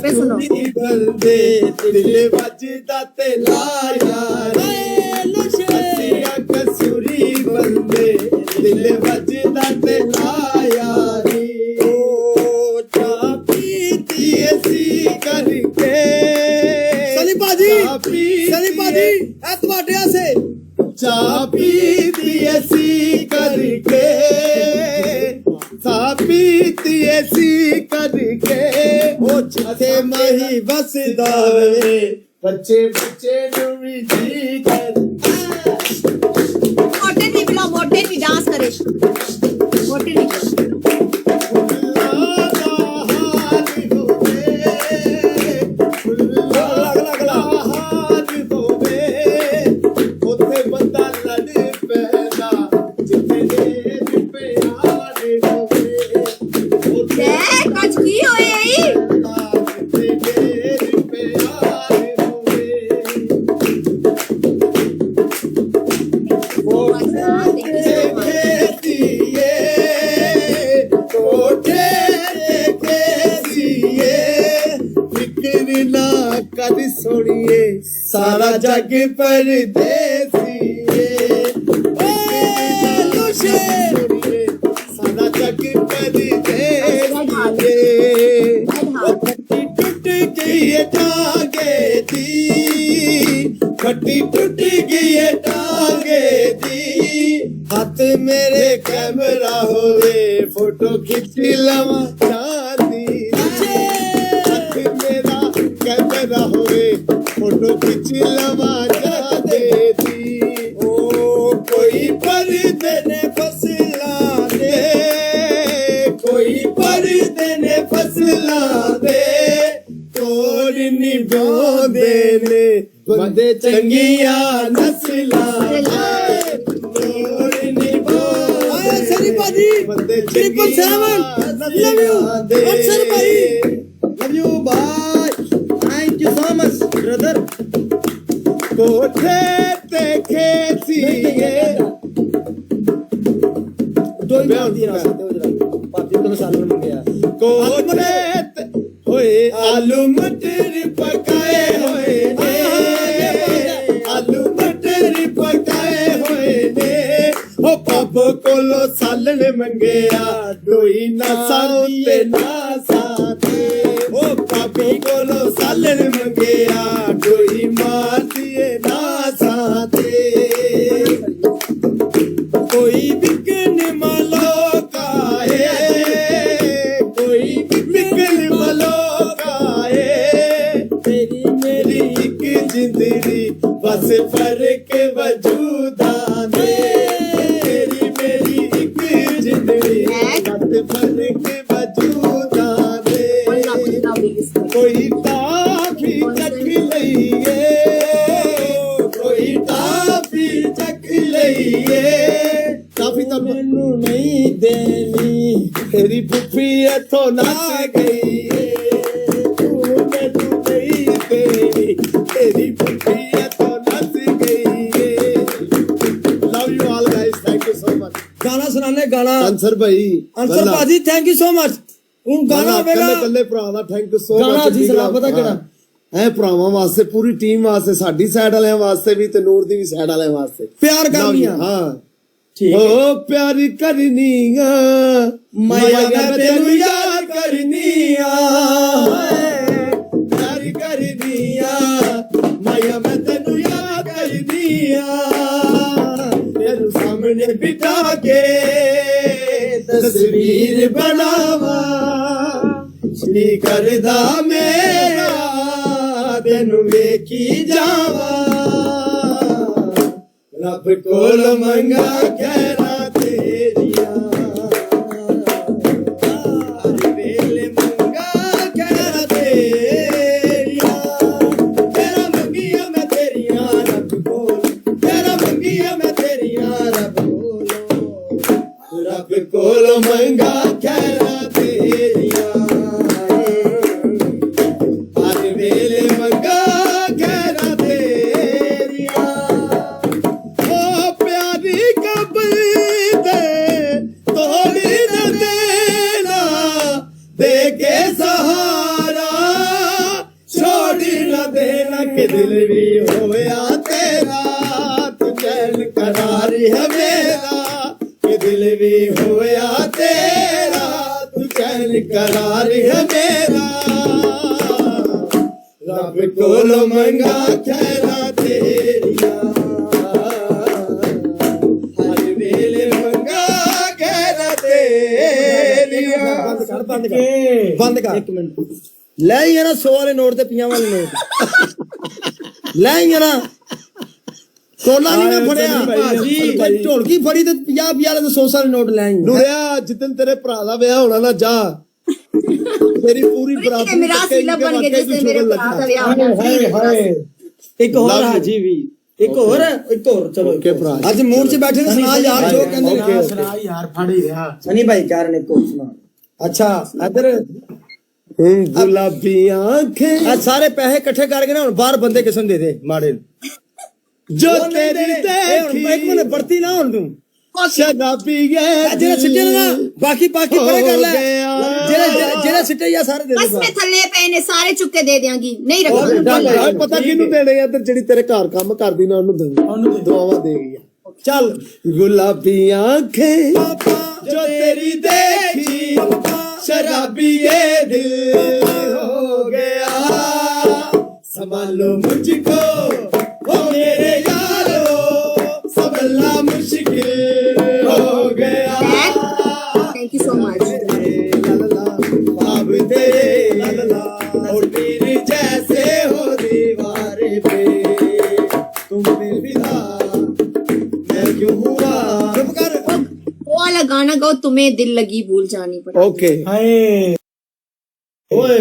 पे सुनो बंदे दिल बजदा ते लाया हसिया कसूरी बंदे दिल बजदा ते लाया ओ चा पीती ऐसी करके सली पाजी ए तुम्हारे से चा पीती ऐसी करके पीती ऐसी करके वो जिथे मही बसदा वे बच्चे बच्चे नुवी जी कर मोटे नहीं बुलाओ मोटे नहीं डांस करे मोटे नहीं सोनिए सारा जग परदेसी सारा जग परदेसी टूट गई टांगे दी खट्टी टूट गई टांगे दी हाथ मेरे कैमरा होवे फोटो खिंच लवा चांदी हाथ मेरा कैमरा होवे फोटो खिंच लवा दे दी ओ कोई पर्दे ने फसला दे कोई पर्दे ने फसला दे तोड़ निभांदे ने बंदे चंगिया नस्ला तोड़ निभांदे सली पाजी बंदे 777 लव यू अफसर भाई love you bye thank you so much brother कोठे ते खेतिए दो ही मार दिया ना पार्टी तो सालन में गया कोठे होए आलू मटर पकाए होए ने आलू मटर पकाए होए ने ओ पब कोलो सालन मंगया डोई ना साथे ना साथे ओ पापी कोलो सालन मंगया डोई मार दिए ना साथे कोई बिकन मालो काए कोई बिकन मालो काए तेरी मेरी एक जिंदगी बस फर्क वजूदा दे तेरी मेरी एक जिंदगी बस फर्क वजूदा दे कोई टाफी चख लईए कोई टाफी चख लईए टाफी तो मैनू नहीं देनी तेरी पुफी इथों नस गई तू मैनू नहीं देनी तेरी पुफी इथों नस गई love you all guys thank you so much गाना सुनाने गाना अंसर भाई अंसर पाजी थैंक यू सो मच ਹੁਣ ਗਾਣਾ ਹੋਵੇਗਾ ਕੱਲੇ ਭਰਾ ਦਾ ਥੈਂਕ ਯੂ ਸੋ ਗਾਣਾ ਜੀ ਸਲਾਮ ਪਤਾ ਕਿਹੜਾ ਹੈ ਭਰਾਵਾਂ ਵਾਸਤੇ ਪੂਰੀ ਟੀਮ ਵਾਸਤੇ ਸਾਡੀ ਸਾਈਡ ਵਾਲਿਆਂ ਵਾਸਤੇ ਵੀ ਤੇ ਨੂਰ ਦੀ ਵੀ ਸਾਈਡ ਵਾਲਿਆਂ ਵਾਸਤੇ ਪਿਆਰ ਕਰਨੀ ਆ ਹਾਂ ਠੀਕ ਓ ਪਿਆਰ ਕਰਨੀ ਆ ਮਾਇਆ ਮੈਂ ਤੈਨੂੰ ਯਾਦ ਕਰਨੀ ਆ ਪਿਆਰ ਕਰਨੀ ਆ ਮਾਇਆ ਮੈਂ ਤੈਨੂੰ ਯਾਦ ਕਰਨੀ ਆ ਤੇਰੇ ਸਾਹਮਣੇ ਬਿਠਾ ਕੇ तस्वीर बनावा जी करदा मेरा तेनू वेखी जावा रब कोल मंगा खैरा तेरिया हर वेले मंगा खैरा तेरिया तेरा मंगिया मैं तेरिया रब कोल तेरा मंगिया मैं तेरिया रब रब कोल मंगा खैरा तेरिया हर वेले मंगा खैरा तेरिया ओ प्यारी कबर कि दिल भी होया तेरा तू चैन करार है मेरा कि दिल भी होया तेरा तू चैन करार है मेरा रब कोलो मंगा खैरा तेरिया हर वेले मंगा खैरा तेरिया बंद कर एक मिनट ਲੈ ਹੀ ਨਾ 100 ਵਾਲੇ ਨੋਟ ਤੇ 50 ਵਾਲੇ ਨੋਟ ਲੈ ਹੀ ਨਾ ਕੋਲਾ ਨਹੀਂ ਨਾ ਫੜਿਆ ਭਾਜੀ ਢੋਲਕੀ ਫੜੀ ਤੇ 50 ਵਾਲੇ ਤੇ 100 ਵਾਲੇ ਨੋਟ ਲੈ ਆਈ ਨੂਰਿਆ ਜਿੱਦਨ ਤੇਰੇ ਭਰਾ ਦਾ ਵਿਆਹ ਹੋਣਾ ਨਾ ਜਾ ਤੇਰੀ ਪੂਰੀ ਬਰਾਦਰੀ ਮੇਰਾ ਸੀਲਾ ਬਣ ਕੇ ਜਿਸ ਮੇਰੇ ਭਰਾ ਦਾ ਵਿਆਹ ਹੋਣਾ ਹਾਏ ਹਾਏ ਇੱਕ ਹੋਰ ਹਾਜੀ ਵੀ ਇੱਕ ਹੋਰ ਚਲੋ ਓਕੇ ਭਰਾ ਅੱਜ ਮੂਡ 'ਚ ਬੈਠੇ ਨੇ ਸੁਣਾ ਯਾਰ ਜੋ ਕਹਿੰਦੇ ਨੇ ਸੁਣਾ ਯਾਰ ਫੜੀ ਰਿਹਾ ਸਨੀ ਭਾਈ ਕਾਰਨ ਇੱਕ ਹੋਰ ਸੁਣਾ ਅੱਛਾ ਇੱਧਰ ਗੁਲਾਬੀਆਂ ਅੱਖਾਂ ਆ ਸਾਰੇ ਪੈਸੇ ਇਕੱਠੇ ਕਰਕੇ ਨਾ ਹੁਣ ਬਾਹਰ ਬੰਦੇ ਕਿਸਮ ਦੇ ਦੇ ਮਾੜੇ ਜੋ ਤੇਰੀ ਦੇਖੀ ਇੱਕ ਮਿੰਟ ਵਰਤੀ ਨਾ ਹੁਣ ਤੂੰ ਸ਼ਰਾਬੀ ਜਿਹੜਾ ਸਿੱਟੇ ਨਾ ਬਾਕੀ ਪੜੇ ਕਰ ਲੈ ਜਿਹੜਾ ਸਿੱਟੇ ਆ ਸਾਰੇ ਦੇ ਬਸ ਦੇ ਮੈਂ ਥੱਲੇ ਪਏ ਨੇ ਸਾਰੇ ਚੁੱਕੇ ਦੇ ਦਿਆਂਗੀ ਨਹੀਂ ਰੱਖਣਾ ਪਤਾ ਕਿਹਨੂੰ ਦੇਣੇ ਆ ਤੇ ਜਿਹੜੀ ਤੇਰੇ ਘਰ ਕੰਮ ਕਰਦੀ ਨਾ ਉਹਨੂੰ ਦੇ ਦੁਆਵਾਂ ਦੇ ਗਈ ਚੱਲ ਗੁਲਾਬੀਆਂ ਅੱਖਾਂ ਜੋ ਤੇਰੀ ਦੇਖੀ शराबी ये दिल हो गया संभालो मुझको ओ मेरे यारो संभलना मुश्किल हो गया थैंक यू सो मच ख्वाब तेरे और तीर जैसे हो दीवार पे तुम पे फिदा मैं क्यों हुआ ਚੁੱਪ ਕਰ वो वाला गाना गाओ तुम्हें दिल लगी भूल जानी पड़ी ओके ਹਾਏ ओए